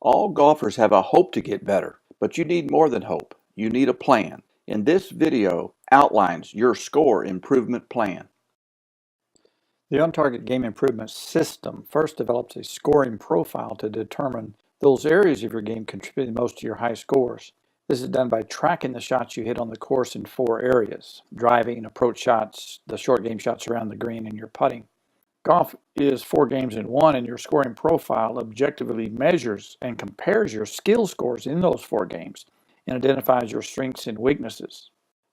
All golfers have a hope to get better, but you need more than hope. You need a plan. And this video outlines your score improvement plan. The OnTarget Game Improvement System first develops a scoring profile to determine those areas of your game contributing most to your high scores. This is done by tracking the shots you hit on the course in 4 areas: driving, approach shots, the short game shots around the green, and your putting. Golf is 4 games in one, and your scoring profile objectively measures and compares your skill scores in those 4 games and identifies your strengths and weaknesses.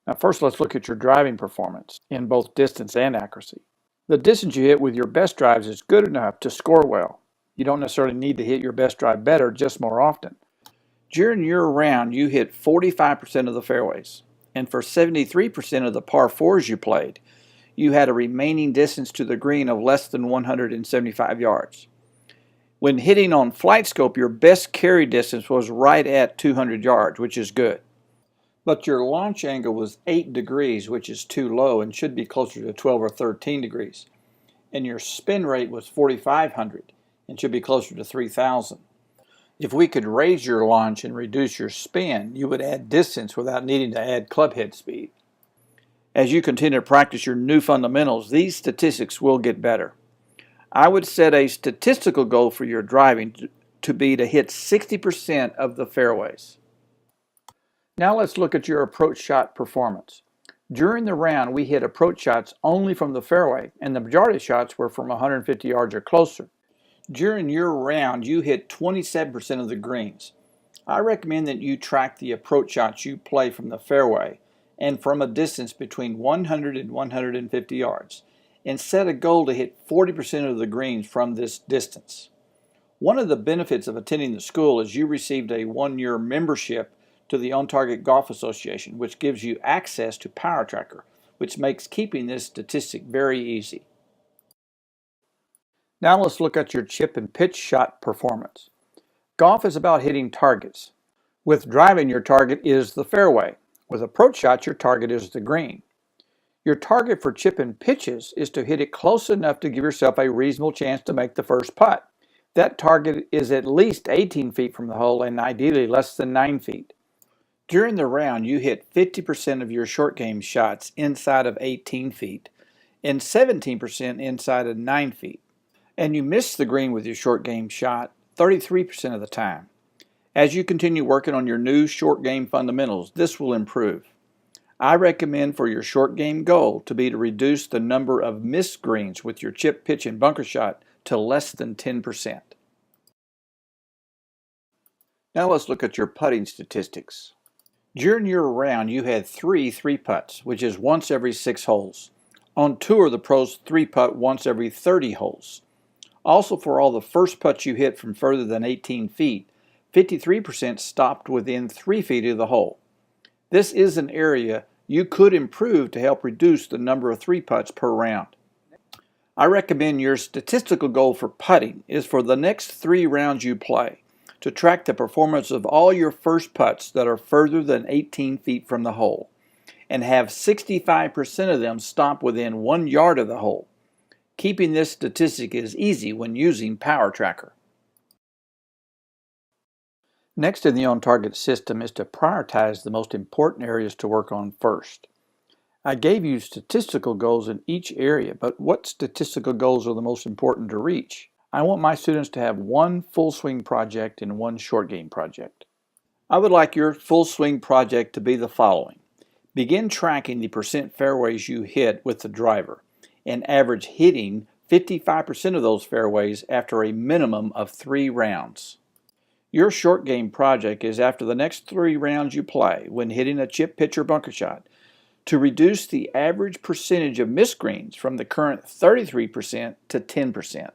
Now first let's look at your driving performance in both distance and accuracy. The distance you hit with your best drives is good enough to score well. You don't necessarily need to hit your best drive better, just more often. During your round, you hit 45% of the fairways, and for 73% of the par 4s you played, you had a remaining distance to the green of less than 175 yards. When hitting on FlightScope, your best carry distance was right at 200 yards, which is good. But your launch angle was 8 degrees, which is too low and should be closer to 12 or 13 degrees. And your spin rate was 4,500 and should be closer to 3,000. If we could raise your launch and reduce your spin, you would add distance without needing to add club head speed. As you continue to practice your new fundamentals, these statistics will get better. I would set a statistical goal for your driving to be to hit 60% of the fairways. Now let's look at your approach shot performance. During the round, we hit approach shots only from the fairway, and the majority of shots were from 150 yards or closer. During your round, you hit 27% of the greens. I recommend that you track the approach shots you play from the fairway and from a distance between 100 and 150 yards, and set a goal to hit 40% of the greens from this distance. One of the benefits of attending the school is you received a 1-year membership to the OnTarget Golf Association, which gives you access to PowerTracker, which makes keeping this statistic very easy. Now let's look at your chip and pitch shot performance. Golf is about hitting targets. With driving, your target is the fairway. With approach shots, your target is the green. Your target for chip and pitches is to hit it close enough to give yourself a reasonable chance to make the first putt. That target is at least 18 feet from the hole and ideally less than 9 feet. During the round, you hit 50% of your short game shots inside of 18 feet and 17% inside of 9 feet. And you miss the green with your short game shot 33% of the time. As you continue working on your new short game fundamentals, this will improve. I recommend for your short game goal to be to reduce the number of missed greens with your chip, pitch, and bunker shot to less than 10%. Now let's look at your putting statistics. During your round, you had 3 3-putts, which is once every 6 holes. On tour, the pros 3-putt once every 30 holes. Also, for all the first putts you hit from further than 18 feet, 53% stopped within 3 feet of the hole. This is an area you could improve to help reduce the number of 3-putts per round. I recommend your statistical goal for putting is for the next 3 rounds you play to track the performance of all your first putts that are further than 18 feet from the hole and have 65% of them stop within 1 yard of the hole. Keeping this statistic is easy when using PowerTracker. Next in the OnTarget system is to prioritize the most important areas to work on first. I gave you statistical goals in each area, but what statistical goals are the most important to reach? I want my students to have 1 full swing project and 1 short game project. I would like your full swing project to be the following. Begin tracking the percent fairways you hit with the driver and average hitting 55% of those fairways after a minimum of 3 rounds. Your short game project is after the next 3 rounds you play when hitting a chip, pitch, or bunker shot to reduce the average percentage of missed greens from the current 33% to 10%.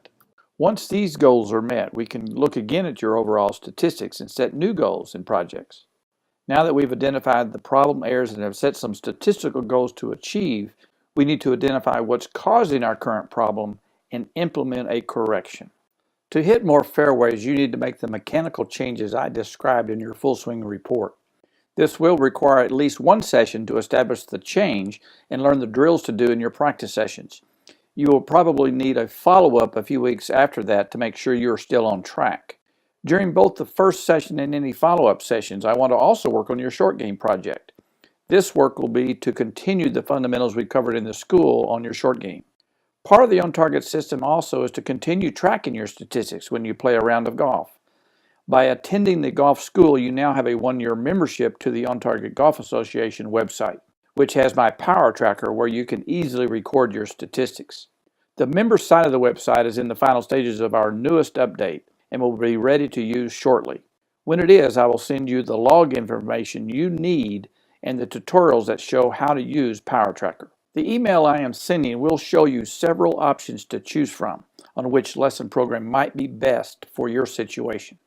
Once these goals are met, we can look again at your overall statistics and set new goals and projects. Now that we've identified the problem areas and have set some statistical goals to achieve, we need to identify what's causing our current problem and implement a correction. To hit more fairways, you need to make the mechanical changes I described in your full swing report. This will require at least 1 session to establish the change and learn the drills to do in your practice sessions. You will probably need a follow-up a few weeks after that to make sure you're still on track. During both the first session and any follow-up sessions, I want to also work on your short game project. This work will be to continue the fundamentals we covered in the school on your short game. Part of the OnTarget system also is to continue tracking your statistics when you play a round of golf. By attending the golf school, you now have a 1-year membership to the OnTarget Golf Association website, which has my Power Tracker where you can easily record your statistics. The member side of the website is in the final stages of our newest update and will be ready to use shortly. When it is, I will send you the log information you need and the tutorials that show how to use Power Tracker. The email I am sending will show you several options to choose from on which lesson program might be best for your situation.